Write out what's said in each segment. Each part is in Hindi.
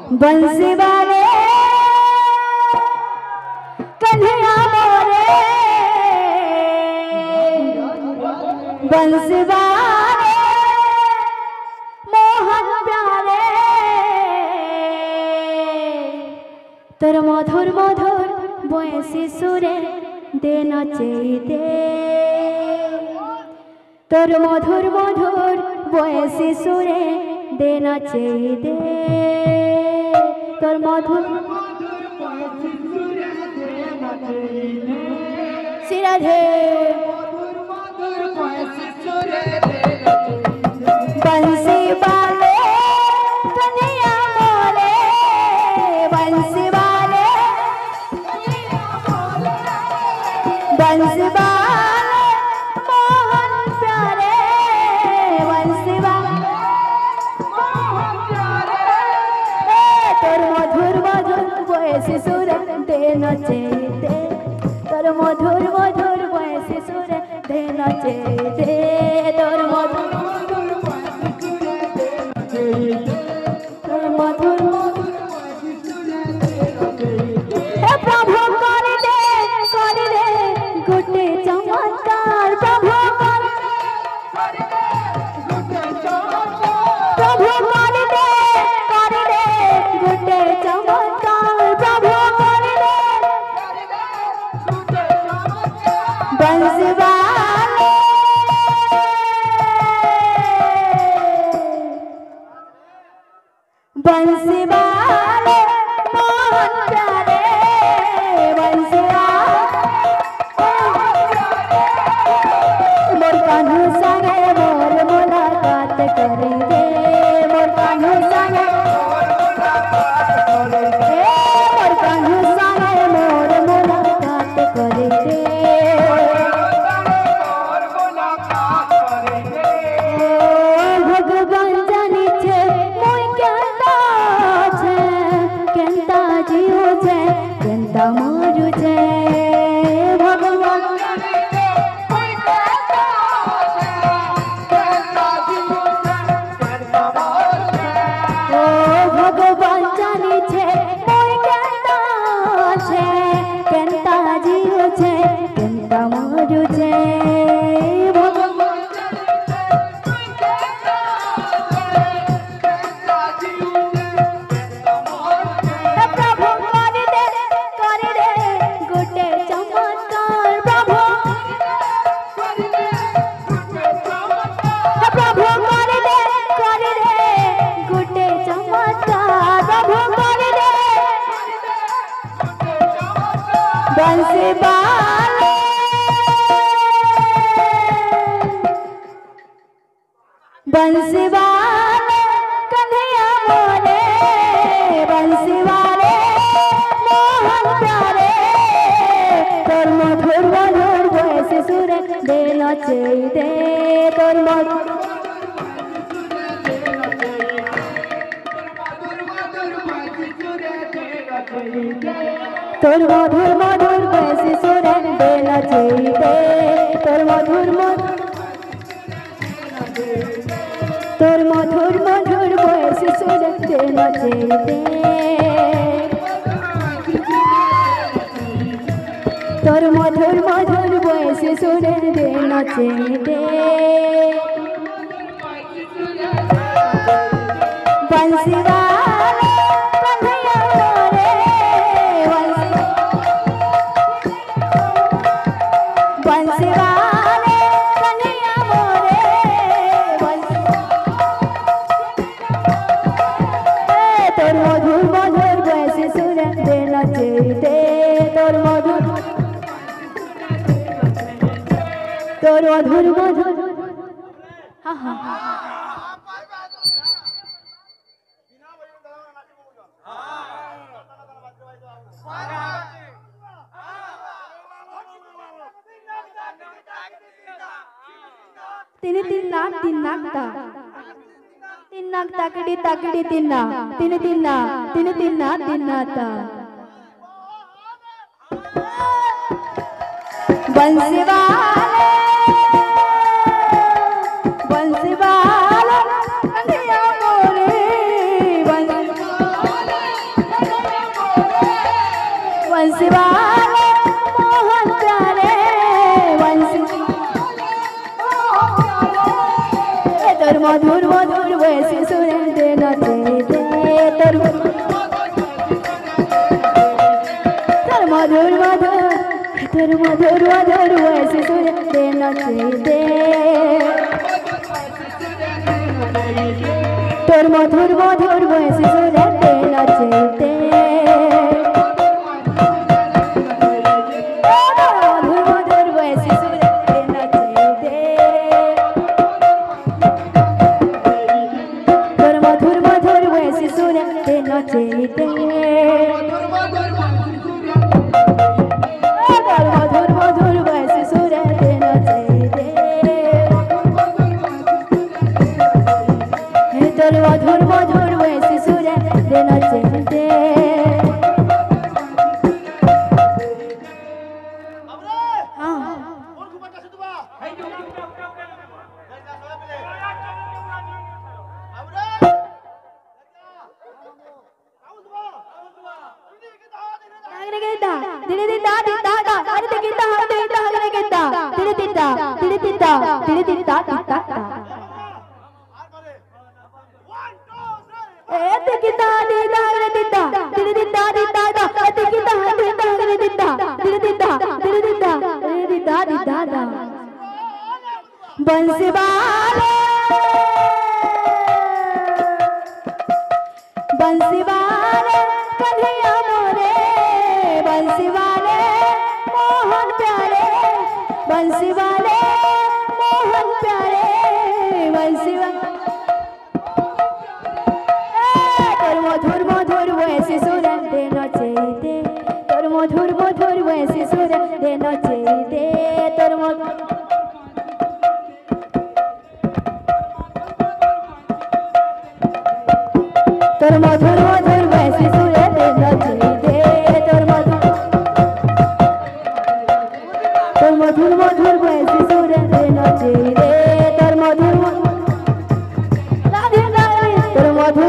बंसी वाले कन्हैया मोरे बंसी वाले मोहन प्यारे तोर मधुर मधुर बयसी सुरे दे नचेई दे तोर मधुर मधुर बयसी सुरे दे नचेई दे तोर मधुर सिराधे बंसी वाले कन्हैया मोरे बंसी वाले बंसी वाले मोहन प्यारे बंसी वाले तोर मधुर मधुर बयसी सुर दे नचेई दे तोर मधुर मधुर बयसी सुर दे नचेई दे तोर मधुर मधुर हे प्रभु कर दे गोटे चमत्कार प्रभु कर दे गोटे चमत्कार प्रभु कर दे बंसी वाले बंसी वाले मोहन प्यारे बंसी मोर कान्हू संगे मोर मुलाकात करी दे मोर कान्हू संगे मोर कान्हू संगे मोर मुलाकात करी दे भगवान जानी छे मुई केंता जीव छे केंता मरू छे भगवान भगवान जानी छे मुई केंता जीव छे केंता मरू छे प्रभु कर दे गोटे चमत्कार प्रभु प्रभु कर दे गोटे चमत्कार प्रभु कर दे बंसी वाले बंसी वाले कन्हैया मोरे बंसी वाले मोहन प्यारे तोर मधुर मधुर बयसी सुर दे नचेई दे तोर मधुर तोर मधुर मधुर बयसी सुर दे नचेई दे तोर मधुर तोर मधुर मधुर बयसी सुर दे नचेई दे तोर मधुर मधुर बयसी सुर दे नचेई दे बंसी वाले कन्हैया मोरे बंसी वाले कन्हैया मोरे तोर मधुर मधुर बयसी सुर दे नचेई दे तोर मधुर मधुर हाँ हाँ तीन नाक ताकड़ी ताकड़ी तीन ता बंसी वाले कन्हैया मोरे बंसी वाले बंसी वाले मोहन प्यारे बंसी तोर मधुर मधुर वैसे सुरे दे नचे दे तोर मधुर मधुर वैसे सुरे दे नचे दे तोर मधुर मधुर वैसे सुरे दे नचे दे मधुर मधुर वैसे सुरे देना चाहिए बंसी वाले कन्हैया मोरे बंसी वाले मोहन प्यारे बंसी वाले मोहन प्यारे बंसी तोर मधुर मधुर वैसे सुर देना चाहिए तोर मधुर मधुर वैसे सुर देना चाहिए तोर मधुर मधुर वैसे सुरे देना चाहिए तोर मधुर मधुर वैसे सुरे देना चाहिए तोर मधुर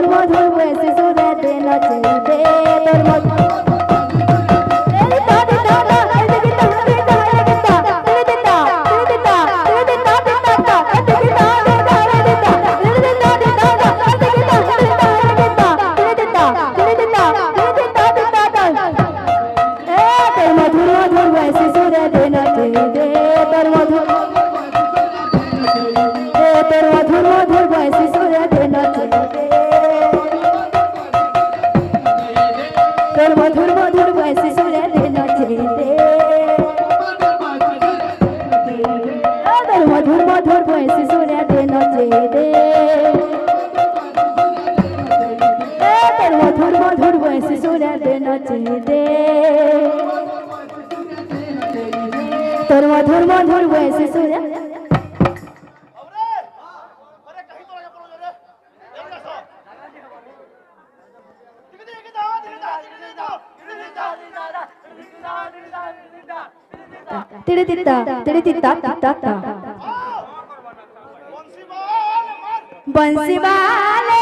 मधुर वैसे सुरे देना चाहिए तोर मधुर मधुर वैसे सुरे देना चाहिए मधुर मधुर वैसे सुरे देना चाहिए मधुर मधुर वैसे सुरे देना चाहिए तोर मधुर मधुर वैसे सुरे तिरे तिता बंसी वाले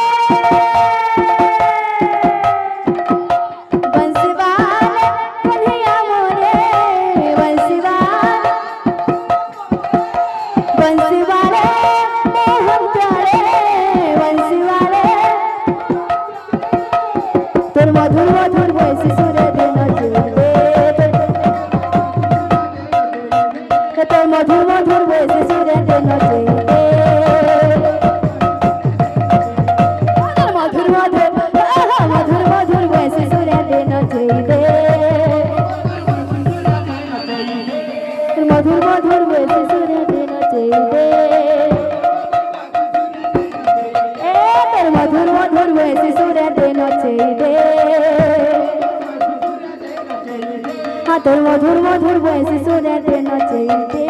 कन्हैया मोरे बंसी वाले मोहन प्यारे बंसी वाले तोर मधुर मधुर वैसे सुरे देना चाहिए तोर मधुर मधुर वैसे सुरे देना चाहिए मधुर मधुर वैसे सुरे देना चाहिए मधुर मधुर वैसे सुरे देना चाहिए तोर मधुर मधुर वैसे सुरे देना चाहिए हाँ तोर मधुर मधुर वैसे सुरे देना चाहिए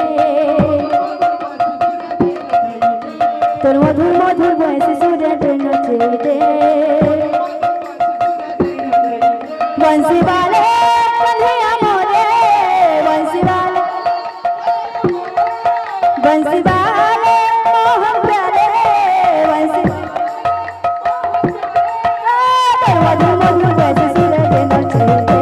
तोर मधुर मधुर वैसे सुरे देना चाहिए बंसी वाले कन्हैया मोरे बंसी वाले मोहन प्यारे बंसी तोर मधुर मधुर वैसे सुरे देना चाहिए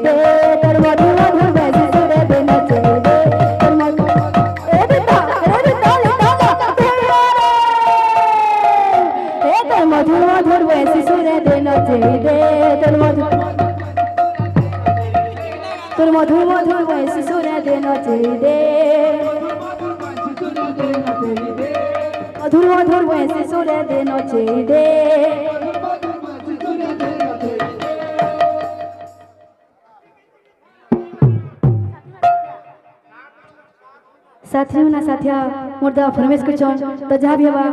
दे तोर मधुर मधुर वैसे सुरे दे नचे दे तोर मधुर ए बेटा रे ताली ताला ए तोर मधुर मधुर वैसे सुरे दे नचे दे तोर मधुर मधुर वैसे सुरे दे नचे दे मधुर मधुर वैसे सुरे दे नचे दे। साथियों ना साथिया मुर्दा फरमेश कुछ तो जहाँ भी हवा